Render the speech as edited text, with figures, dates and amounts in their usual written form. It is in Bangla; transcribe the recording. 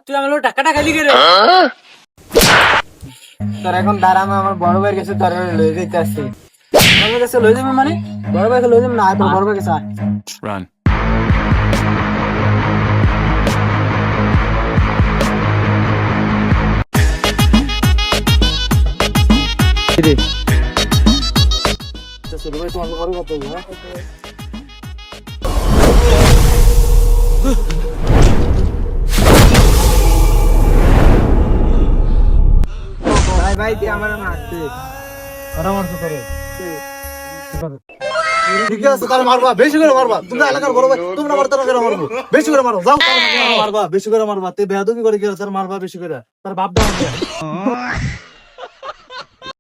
তুই আমার টাকাটা খালি করে তোর এখন দাঁড়া আমার বড় ভাইয়ের কাছে তোর লই যেতে আসছি। বড় ভাইয়ের কাছে লই যাবি মানে? বড় ভাইকে লই যাবি না, তোর বড় ভাইয়ের কাছে আয়। Run. ছোট ভাই তোমার বড় কত হ্যাঁ? ভাই ভাই তুই আমার মারতে পরামর্শ করে ঠিক আছে তাহলে মারবা, বেশি করে মারবা। তোমরা এলাকার বড় ভাই, তোমরা মারতে না কেন মারবো? বেশি করে মারো, যাও মারবা, বেশি করে মারবা। তুই বেয়াদবি করে কি তার মারবা বেশি করে, তার বাপ দাও